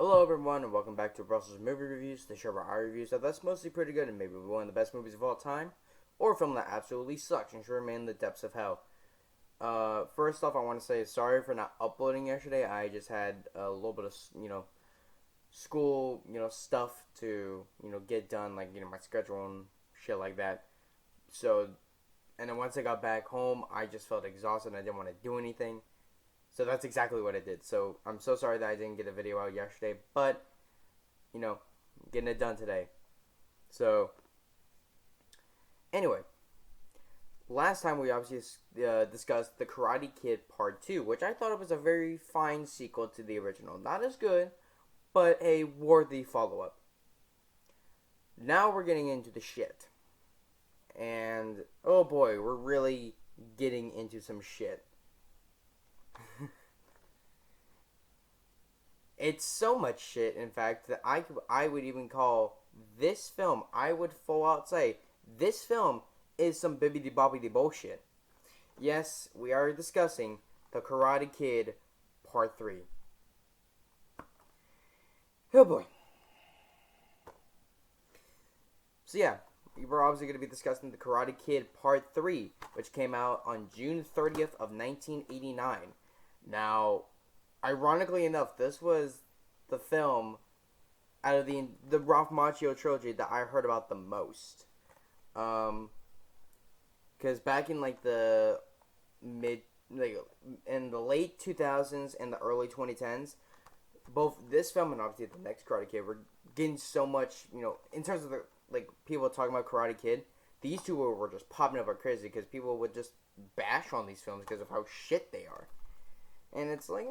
Hello everyone and welcome back to Russell's Movie Reviews, the show where I review stuff that's mostly pretty good and maybe one of the best movies of all time, or a film that absolutely sucks and should remain in the depths of hell. First off, I want to say sorry for not uploading yesterday. I just had a little bit of, school, stuff to, get done, like, my schedule and shit like that. So, and then once I got back home, I just felt exhausted and I didn't want to do anything. So that's exactly what I did. So I'm so sorry that I didn't get a video out yesterday, but, getting it done today. So, anyway, last time we obviously discussed The Karate Kid Part 2, which I thought it was a very fine sequel to the original. Not as good, but a worthy follow-up. Now we're getting into the shit. And, oh boy, we're really getting into some shit. It's so much shit, in fact, that I would even call this film, I would full out say, this film is some bibbidi-bobbidi bullshit. Yes, we are discussing The Karate Kid Part 3. Oh boy. So yeah, we're obviously going to be discussing The Karate Kid Part 3, which came out on June 30th of 1989. Now, ironically enough, this was the film out of the Ralph Macchio trilogy that I heard about the most. Because back in the in the late 2000s and the early 2010s, both this film and obviously the next Karate Kid were getting so much, in terms of the people talking about Karate Kid. These two were just popping up like crazy because people would just bash on these films because of how shit they are. And it's like,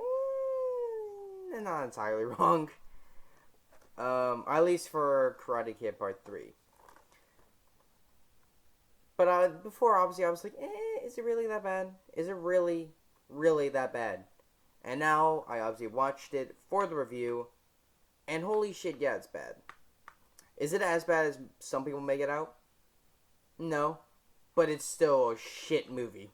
they're not entirely wrong. At least for Karate Kid Part 3. But before, obviously, I was like, is it really that bad? Is it really, really that bad? And now, I obviously watched it for the review, and holy shit, yeah, it's bad. Is it as bad as some people make it out? No. But it's still a shit movie.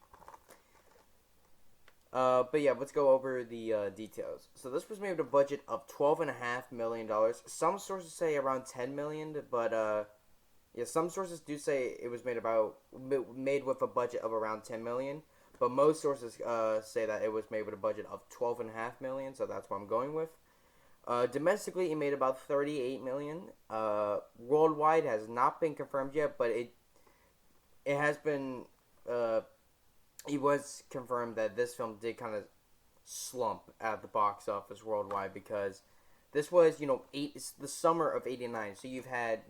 But yeah, let's go over the details. So this was made with a budget of $12.5 million. Some sources say around $10 million, but yeah, some sources do say it was made with a budget of around $10 million. But most sources say that it was made with a budget of $12.5 million, so that's what I'm going with. Domestically, it made about $38 million. Worldwide has not been confirmed yet, but it has been. It was confirmed that this film did kind of slump at the box office worldwide because this was, it's the summer of '89. So you had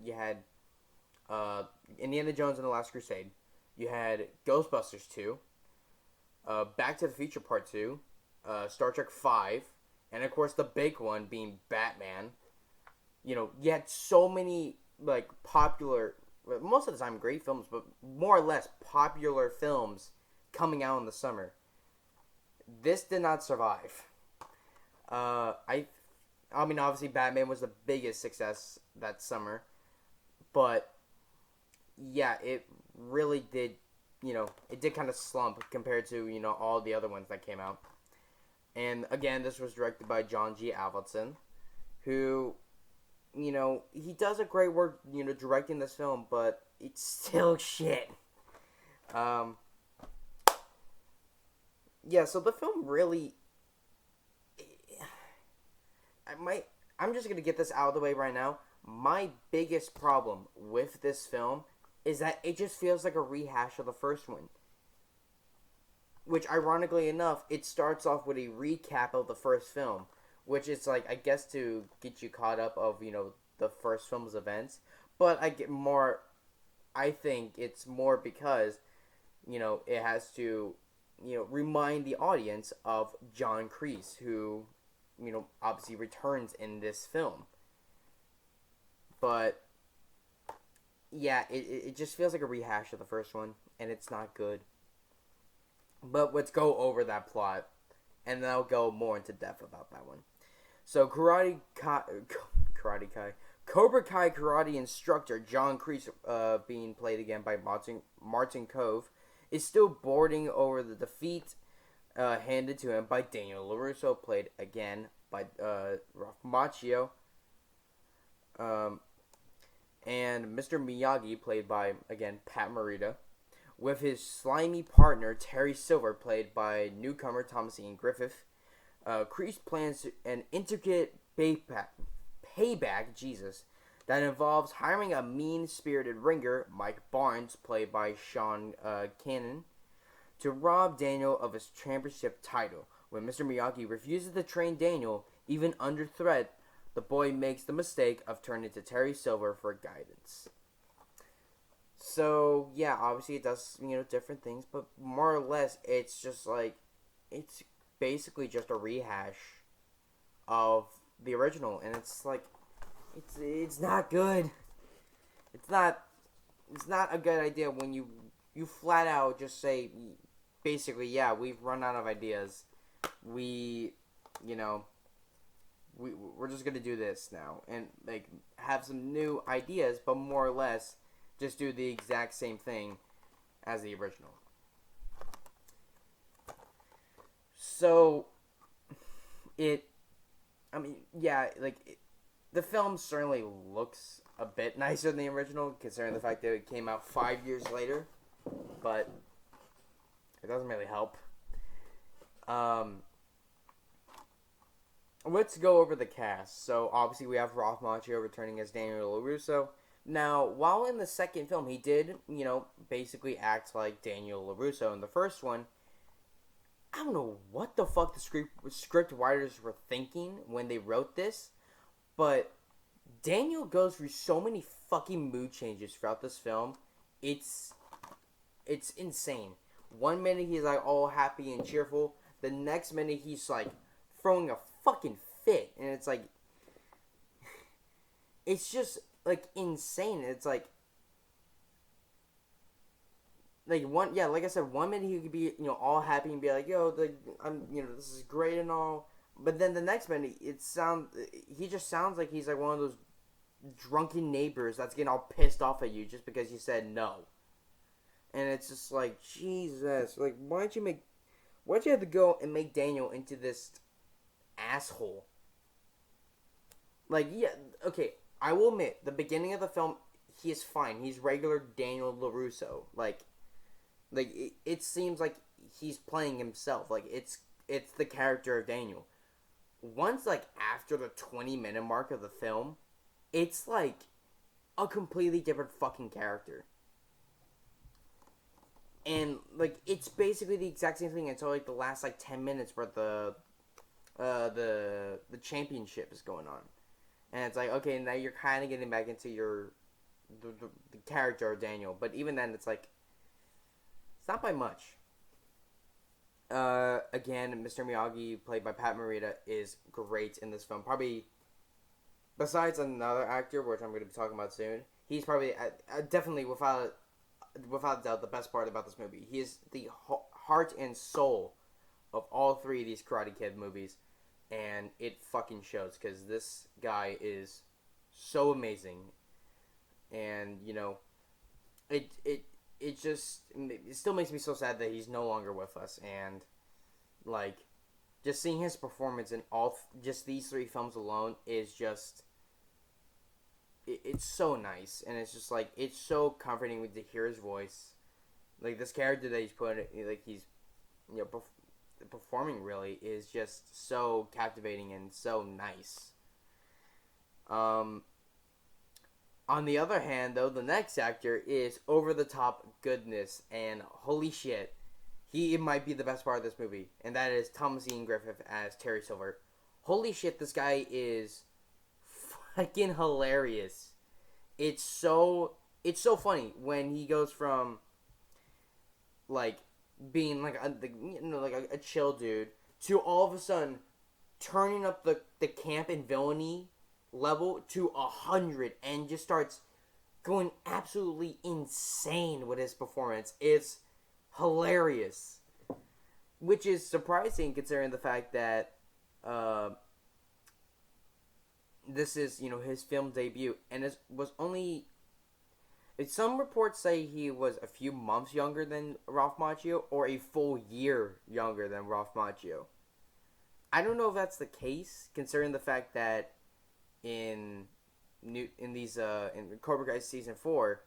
Indiana Jones and the Last Crusade. You had Ghostbusters 2, Back to the Future Part 2, Star Trek 5, and of course the big one being Batman. You had so many popular, most of the time great films, but more or less popular films coming out in the summer. This did not survive. I mean, obviously Batman was the biggest success that summer, but yeah, it really did, it did kind of slump compared to, all the other ones that came out. And again, this was directed by John G. Avildsen, who, he does a great work, directing this film, but it's still shit. Yeah, so the film really, I'm just going to get this out of the way right now. My biggest problem with this film is that it just feels like a rehash of the first one. Which, ironically enough, it starts off with a recap of the first film. Which is I guess to get you caught up of, the first film's events. But I think it's more because, it has to remind the audience of John Crease, who, obviously returns in this film. But, yeah, it just feels like a rehash of the first one, and it's not good. But let's go over that plot, and then I'll go more into depth about that one. So, Cobra Kai karate instructor John Crease, being played again by Martin Cove, is still boarding over the defeat handed to him by Daniel LaRusso, played again by Ralph Macchio. Um, and Mr. Miyagi, played by, again, Pat Morita, with his slimy partner, Terry Silver, played by newcomer Thomas Ian Griffith. Crease plans an intricate payback, Jesus, that involves hiring a mean-spirited ringer, Mike Barnes, played by Sean Cannon, to rob Daniel of his championship title. When Mr. Miyagi refuses to train Daniel, even under threat, the boy makes the mistake of turning to Terry Silver for guidance. So, yeah, obviously it does, different things, but more or less, it's just like, it's basically just a rehash of the original, and it's like, it's not good. It's not a good idea when you flat out just say, basically, yeah, we've run out of ideas. We're just gonna do this now, and like have some new ideas, but more or less just do the exact same thing as the original. So the film certainly looks a bit nicer than the original, considering the fact that it came out 5 years later, but it doesn't really help. Let's go over the cast. So, obviously, we have Ralph Macchio returning as Daniel LaRusso. Now, while in the second film, he did, basically act like Daniel LaRusso in the first one. I don't know what the fuck the script writers were thinking when they wrote this, but Daniel goes through so many fucking mood changes throughout this film. It's insane. One minute he's like all happy and cheerful. The next minute he's like throwing a fucking fit, and it's like, it's just like insane. It's like like I said, one minute he could be all happy and be like, yo, I'm this is great and all, but then the next minute he just sounds like he's like one of those drunken neighbors that's getting all pissed off at you just because you said no. And it's just like, Jesus, like why'd you have to go and make Daniel into this asshole? Like, yeah, okay, I will admit, the beginning of the film, he is fine. He's regular Daniel LaRusso. Like it seems like he's playing himself. Like, it's the character of Daniel. Once, like, after the 20-minute mark of the film, it's, like, a completely different fucking character. And, like, it's basically the exact same thing until, like, the last, like, 10 minutes where the championship is going on. And it's like, okay, now you're kind of getting back into the character of Daniel. But even then, it's like, it's not by much. Again, Mr. Miyagi, played by Pat Morita, is great in this film. Probably, besides another actor, which I'm going to be talking about soon, he's probably, definitely, without a doubt, the best part about this movie. He is the heart and soul of all three of these Karate Kid movies. And it fucking shows, because this guy is so amazing. And, it still makes me so sad that he's no longer with us. And, like, just seeing his performance in just these three films alone is just, it's so nice. And it's just, like, it's so comforting to hear his voice. Like, this character that he's put, like, he's, performing really is just so captivating and so nice. On the other hand, though, the next actor is over-the-top goodness, and holy shit, he might be the best part of this movie, and that is Thomas Ian Griffith as Terry Silver. Holy shit, this guy is fucking hilarious. It's so funny when he goes from, like, being like a chill dude to all of a sudden turning up the camp and villainy level to 100 and just starts going absolutely insane with his performance. It's hilarious, which is surprising considering the fact that this is his film debut, and it was only. Some reports say he was a few months younger than Ralph Macchio, or a full year younger than Ralph Macchio. I don't know if that's the case, considering the fact that in in Cobra Kai season 4,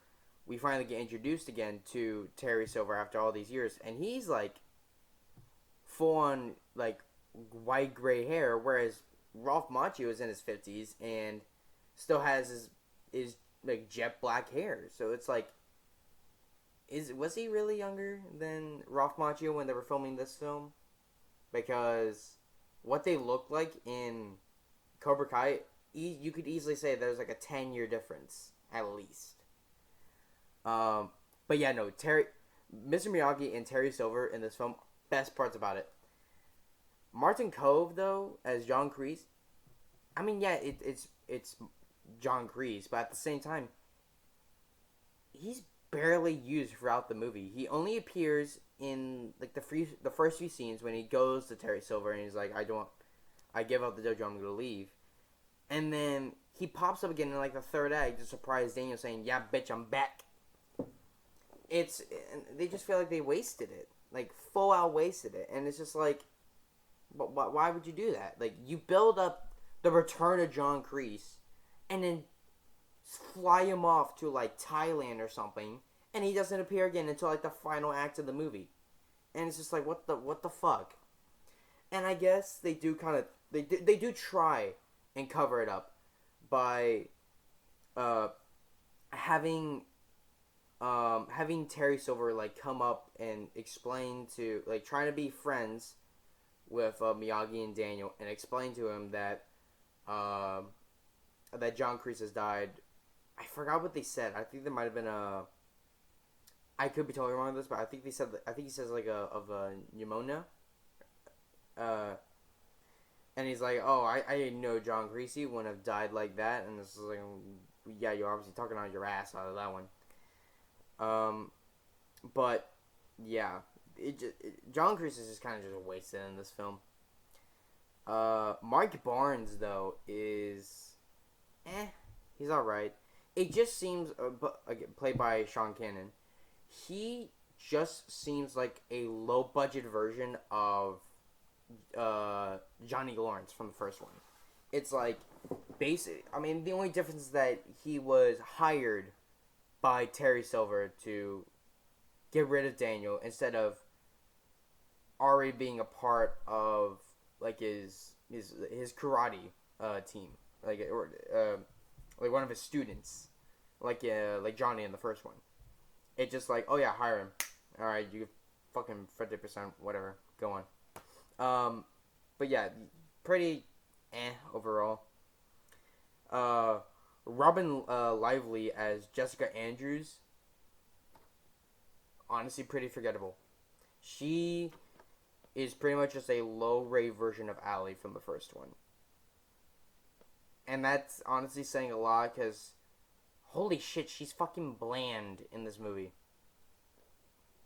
we finally get introduced again to Terry Silver after all these years, and he's like full on like white gray hair, whereas Ralph Macchio is in his 50s and still has his like jet black hair. So it's like, was he really younger than Ralph Macchio when they were filming this film? Because what they look like in Cobra Kai, you could easily say there's like a 10-year difference at least. But yeah, no, Mr. Miyagi and Terry Silver in this film, best parts about it. Martin Kove though as John Crease, I mean, yeah, it's John Crease, but at the same time, he's barely used throughout the movie. He only appears in like the first few scenes when he goes to Terry Silver and he's like, I give up the dojo, I'm gonna leave. And then he pops up again in like the third act to surprise Daniel, saying, "Yeah, bitch, I'm back." They just feel like they wasted it, like full out wasted it, and it's just like, but why would you do that? Like, you build up the return of John Crease, and then fly him off to like Thailand or something, and he doesn't appear again until like the final act of the movie, and it's just like, what the fuck? And I guess they do kind of they do try and cover it up by having Terry Silver like come up and explain to, like, trying to be friends with Miyagi and Daniel, and explain to him that that John Kreese has died. I forgot what they said. I think there might have been I could be totally wrong with this, but I think he says like of a pneumonia. And he's like, "Oh, I didn't know John Kreese wouldn't have died like that." And this is like, yeah, you're obviously talking out your ass out of that one. But yeah, John Kreese is just kind of just wasted in this film. Mark Barnes though is, he's all right. It just seems, played by Sean Cannon, he just seems like a low budget version of Johnny Lawrence from the first one. It's like basic. I mean, the only difference is that he was hired by Terry Silver to get rid of Daniel instead of already being a part of like his karate team, like one of his students, like Johnny in the first one. It's just like, oh yeah, hire him. All right, you fucking 50%, whatever. Go on. But yeah, pretty overall. Robin Lively as Jessica Andrews, honestly pretty forgettable. She is pretty much just a low-rate version of Allie from the first one. And that's honestly saying a lot, because holy shit, she's fucking bland in this movie.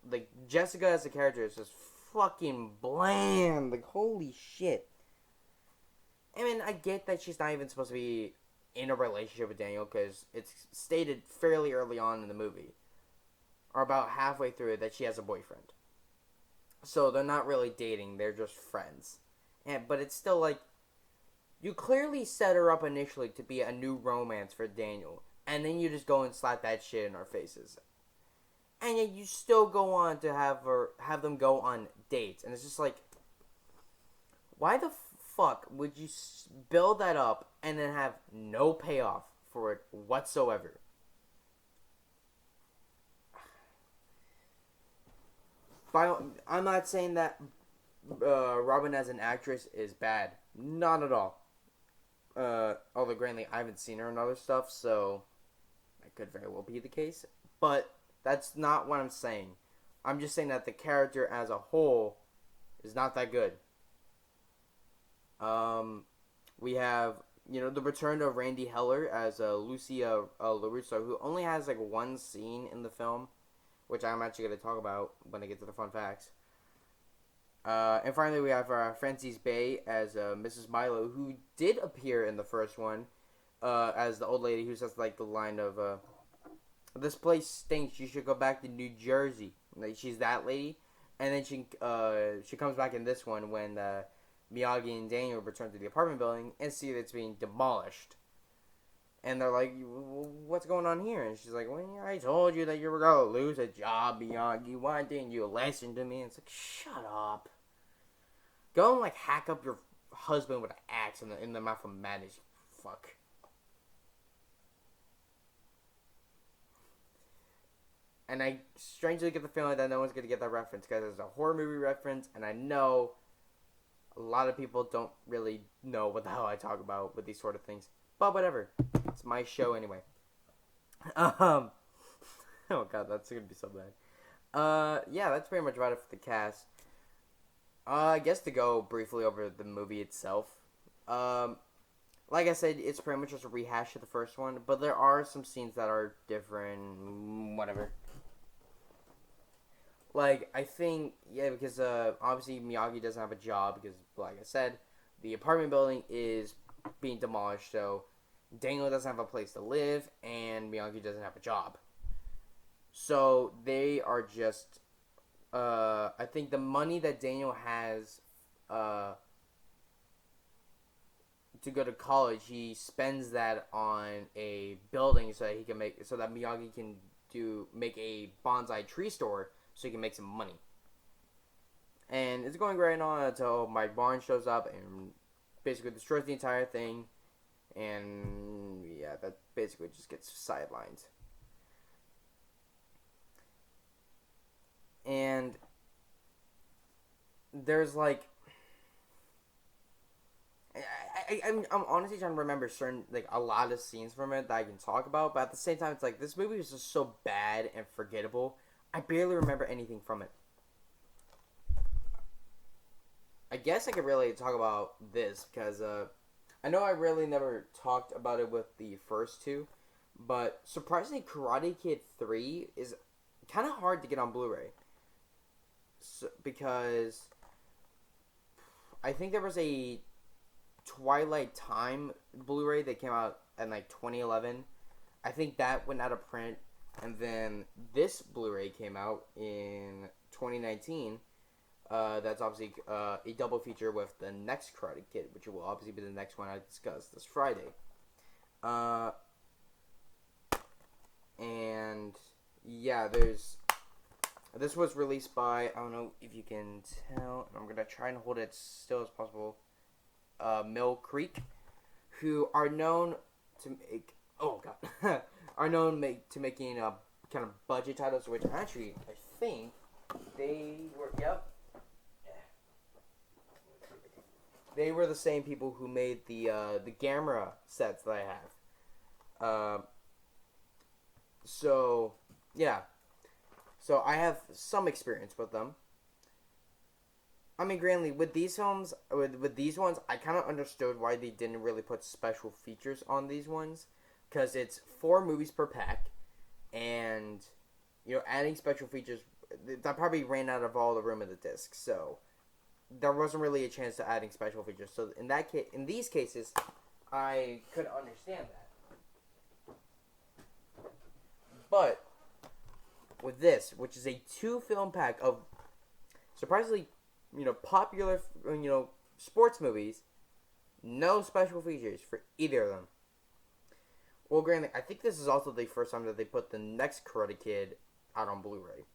Like, Jessica as a character is just fucking bland. Like, holy shit. I mean, I get that she's not even supposed to be in a relationship with Daniel, because it's stated fairly early on in the movie, or about halfway through it, that she has a boyfriend. So they're not really dating, they're just friends. But it's still like, you clearly set her up initially to be a new romance for Daniel, and then you just go and slap that shit in our faces. And yet you still go on to have them go on dates, and it's just like, why the fuck would you build that up and then have no payoff for it whatsoever? I'm not saying that Robin as an actress is bad. Not at all. Although, granted, I haven't seen her in other stuff, so that could very well be the case. But that's not what I'm saying. I'm just saying that the character as a whole is not that good. We have, the return of Randy Heller as Lucia LaRusso, who only has like one scene in the film, which I'm actually going to talk about when I get to the fun facts. And finally, we have Francie Bay as Mrs. Milo, who did appear in the first one as the old lady who says like the line of, "This place stinks. You should go back to New Jersey." Like, she's that lady, and then she comes back in this one when Miyagi and Daniel return to the apartment building and see that it's being demolished. And they're like, what's going on here? And she's like, well, I told you that you were going to lose a job, Miyagi. Why didn't you listen to me? And it's like, shut up. Go and, like, hack up your husband with an axe in the mouth of madness, you fuck. And I strangely get the feeling that no one's going to get that reference because it's a horror movie reference, and I know a lot of people don't really know what the hell I talk about with these sort of things. But whatever. It's my show anyway. Oh god, that's gonna be so bad. Yeah, that's pretty much about it for the cast. I guess to go briefly over the movie itself. Like I said, it's pretty much just a rehash of the first one, but there are some scenes that are different, whatever. Like, I think, yeah, because obviously Miyagi doesn't have a job because, like I said, the apartment building is being demolished, so Daniel doesn't have a place to live, and Miyagi doesn't have a job. So they are just, I think the money that Daniel has to go to college, he spends that on a building so that he can so that Miyagi can make a bonsai tree store so he can make some money. And it's going great on until Mike Barnes shows up and basically destroys the entire thing. And yeah, that basically just gets sidelined. And there's like, I'm honestly trying to remember a lot of scenes from it that I can talk about, but at the same time, it's like this movie is just so bad and forgettable. I barely remember anything from it. I guess I could really talk about this because I know I really never talked about it with the first two, but surprisingly, Karate Kid 3 is kind of hard to get on Blu-ray. Because I think there was a Twilight Time Blu-ray that came out in like 2011. I think that went out of print, and then this Blu-ray came out in 2019. That's obviously a double feature with the next Karate Kid, which will obviously be the next one I discuss this Friday. And yeah, this was released by, I don't know if you can tell, I'm going to try and hold it still as possible, Mill Creek, who are known to make, to making kind of budget titles, which actually, I think, they were the same people who made the Gamera sets that I have. So, yeah. So I have some experience with them. I mean, granted, with these films, with these ones, I kind of understood why they didn't really put special features on these ones, because it's 4 movies per pack, and adding special features, that probably ran out of all the room in the disc. So there wasn't really a chance to adding special features. So in these cases, I could understand that. But with this, which is a 2-film pack of surprisingly, popular, sports movies, no special features for either of them. Well, granted, I think this is also the first time that they put the next Karate Kid out on Blu-ray.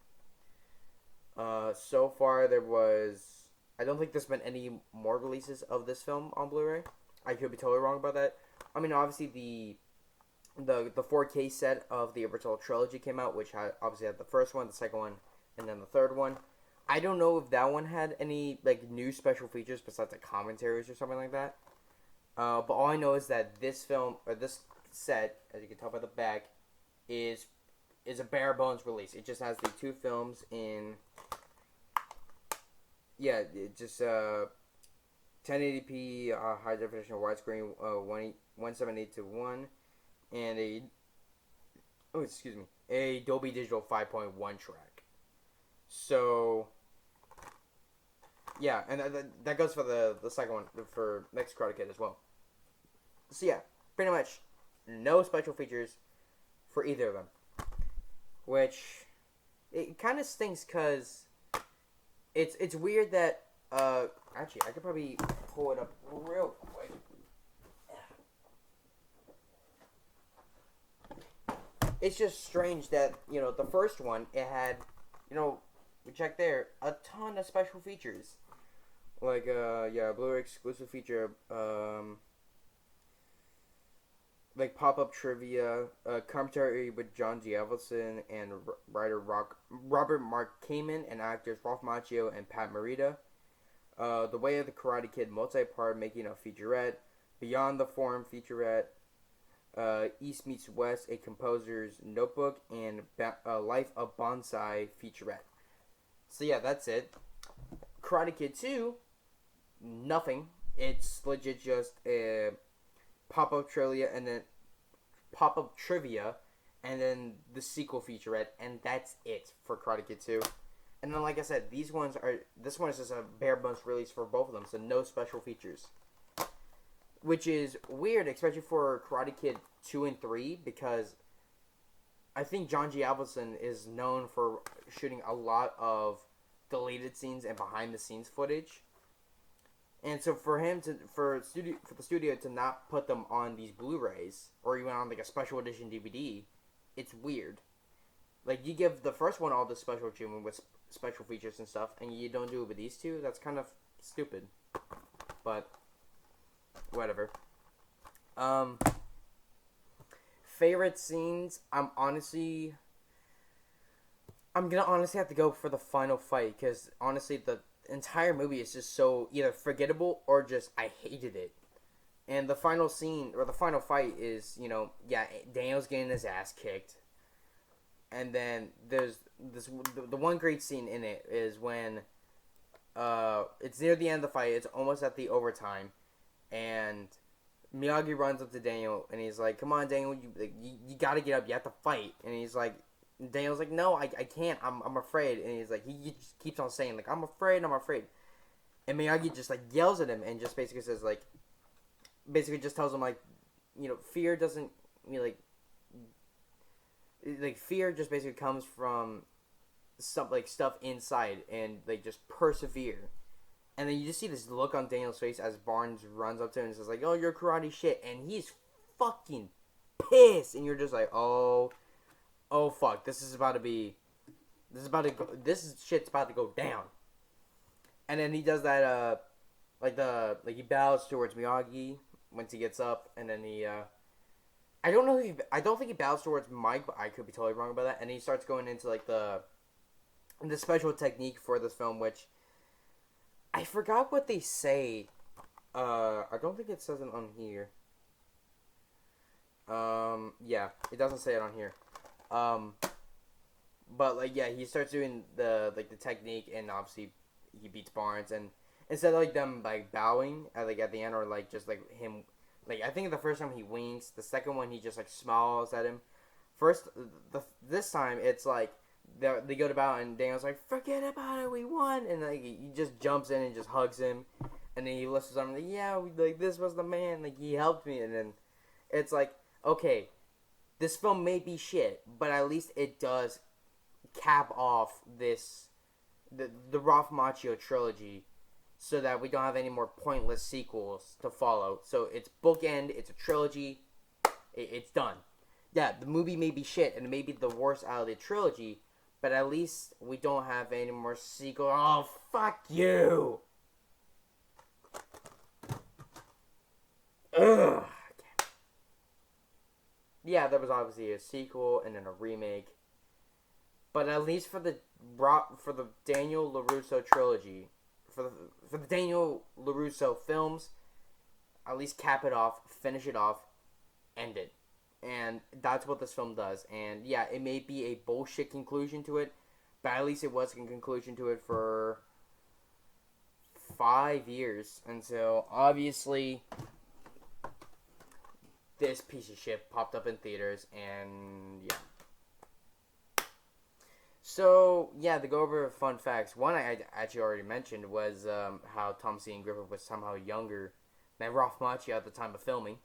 So far I don't think there's been any more releases of this film on Blu-ray. I could be totally wrong about that. I mean, obviously the 4K set of the original trilogy came out, which obviously had the first one, the second one, and then the third one. I don't know if that one had any new special features besides commentaries or something like that. But all I know is that this film, or this set, as you can tell by the back, is a bare bones release. It just has the 2 films in, it just 1080p high definition widescreen 178:1, and a Dolby Digital 5.1 track. So yeah, and that goes for the second one, for next Karate Kid as well. So yeah, pretty much no special features for either of them, which it kind of stinks because it's weird that actually I could probably pull it up real quick. It's just strange that, the first one, it had, we check there, a ton of special features. Like, Blu-ray exclusive feature, like pop-up trivia, commentary with John G. Evelson and writer Robert Mark Kamen, and actors Ralph Macchio and Pat Morita. The Way of the Karate Kid multi-part making a featurette, Beyond the Form featurette, East Meets West, a composer's notebook, and Life of Bonsai featurette. So yeah, that's it. Karate Kid 2, nothing. It's legit just a pop-up trivia, and then the sequel featurette, and that's it for Karate Kid 2. And then, like I said, this one is just a bare bones release for both of them, so no special features. Which is weird, especially for Karate Kid 2 and 3, because I think John G. Avildsen is known for shooting a lot of deleted scenes and behind-the-scenes footage. And so for the studio to not put them on these Blu-rays, or even on like a special edition DVD, it's weird. Like, you give the first one all the special treatment with special features and stuff, and you don't do it with these two. That's kind of stupid. But whatever. Favorite scenes, I'm gonna honestly have to go for the final fight, because honestly the entire movie is just so either forgettable or just I hated it. And the final scene, or the final fight is, Daniel's getting his ass kicked. And then there's the one great scene in it is when it's near the end of the fight, it's almost at the overtime, and Miyagi runs up to Daniel and he's like, "Come on, Daniel, you gotta get up, you have to fight." And he's like, Daniel's like, "No, I can't, I'm afraid." And he's like, he just keeps on saying like, I'm afraid." And Miyagi just like yells at him and just basically says like, basically just tells him like, fear doesn't, fear just basically comes from stuff inside, and just persevere. And then you just see this look on Daniel's face as Barnes runs up to him and says like, "Oh, you're karate shit," and he's fucking pissed, and you're just like, oh fuck, this shit's about to go down. And then he does that he bows towards Miyagi once he gets up, and then he I don't think he bows towards Mike, but I could be totally wrong about that. And he starts going into like the special technique for this film, which I forgot what they say. I don't think it says it on here. Yeah, it doesn't say it on here. But he starts doing the technique, and obviously he beats Barnes, and instead of them bowing at the end, or just him, I think the first time he winks, the second one he just smiles at him. This time it's they go to bow, and Daniel's like, "Forget about it, we won," and he just jumps in and just hugs him, and then he lifts his arm and "Yeah, this was the man, he helped me." And then it's okay, this film may be shit, but at least it does cap off the Ralph Macchio trilogy, so that we don't have any more pointless sequels to follow. So it's bookend, it's a trilogy, it's done. Yeah, the movie may be shit, and it may be the worst out of the trilogy, but at least we don't have any more sequels. Oh, fuck you! Ugh. Yeah, there was obviously a sequel and then a remake, but at least for the Daniel LaRusso trilogy, for the Daniel LaRusso films, at least cap it off, finish it off, end it. And that's what this film does. And yeah, it may be a bullshit conclusion to it, but at least it was a conclusion to it for 5 years. And so, obviously, this piece of shit popped up in theaters, and yeah. So, yeah, to go over fun facts, one I actually already mentioned was how Thomas Ian Griffith was somehow younger than Ralph Macchio at the time of filming.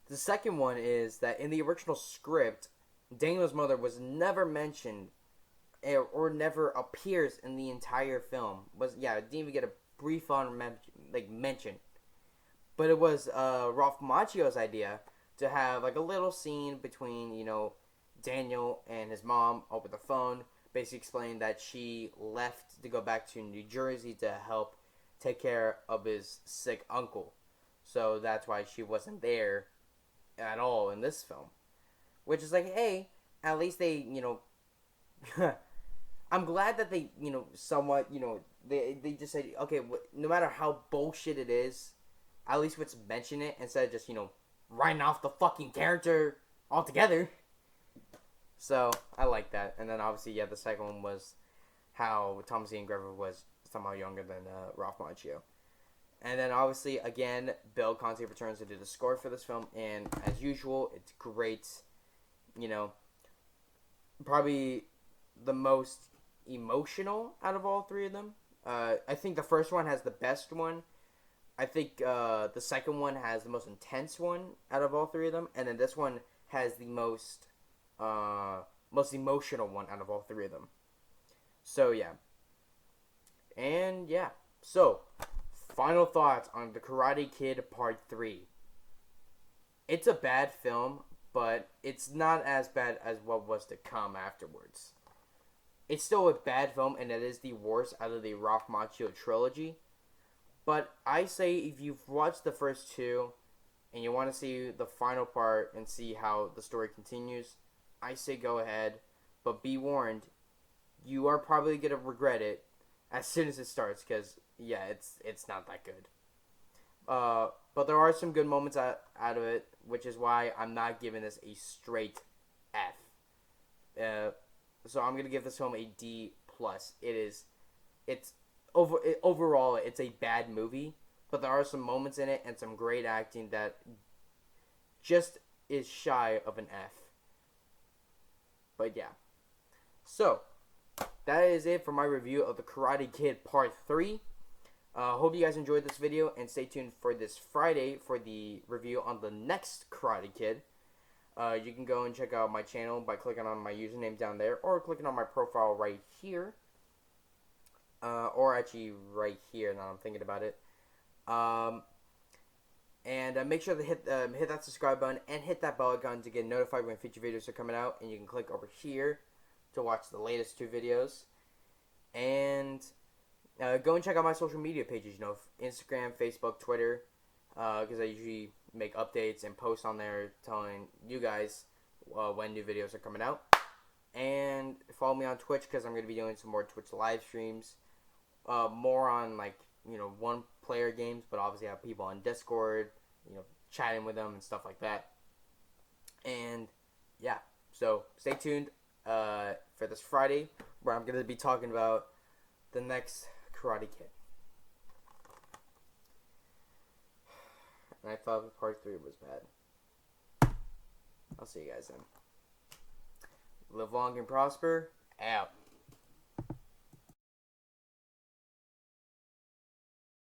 The second one is that in the original script, Daniel's mother was never mentioned or never appears in the entire film. Didn't even get a brief on like mentioned. But it was Ralph Macchio's idea to have like a little scene between, you know, Daniel and his mom over the phone, basically explaining that she left to go back to New Jersey to help take care of his sick uncle. So that's why she wasn't there at all in this film. Which is like, hey, at least they, you know, I'm glad that they, you know, somewhat, you know, they just said, okay, no matter how bullshit it is, at least let's mention it instead of just, you know, writing off the fucking character altogether. So, I like that. And then obviously, yeah, the second one was how Thomas Ian Grover was somehow younger than Ralph Macchio. And then obviously, again, Bill Conti returns to do the score for this film. And as usual, it's great. You know, probably the most emotional out of all three of them. I think the first one has the best one. I think the second one has the most intense one out of all three of them. And then this one has the most emotional one out of all three of them. So, yeah. And, yeah. So, final thoughts on The Karate Kid Part 3. It's a bad film, but it's not as bad as what was to come afterwards. It's still a bad film, and it is the worst out of the Ralph Macchio trilogy. But I say if you've watched the first two, and you want to see the final part and see how the story continues, I say go ahead. But be warned, you are probably going to regret it as soon as it starts, because, yeah, it's not that good. But there are some good moments out of it, which is why I'm not giving this a straight F. So I'm gonna give this film a D+. Overall it's a bad movie, but there are some moments in it and some great acting that just is shy of an F. But yeah, so that is it for my review of The Karate Kid Part 3. Hope you guys enjoyed this video, and stay tuned for this Friday for the review on the next Karate Kid. You can go and check out my channel by clicking on my username down there, or clicking on my profile right here. Or actually right here, now I'm thinking about it. And make sure to hit that subscribe button and hit that bell icon to get notified when future videos are coming out. And you can click over here to watch the latest 2 videos. And go and check out my social media pages, you know, Instagram, Facebook, Twitter, because I usually make updates and post on there telling you guys when new videos are coming out. And follow me on Twitch, because I'm going to be doing some more Twitch live streams, more on, like, you know, one-player games, but obviously I have people on Discord, you know, chatting with them and stuff like that. And, yeah, so stay tuned for this Friday, where I'm going to be talking about the next Karate Kid. And I thought Part 3 was bad. I'll see you guys then. Live long and prosper. Out.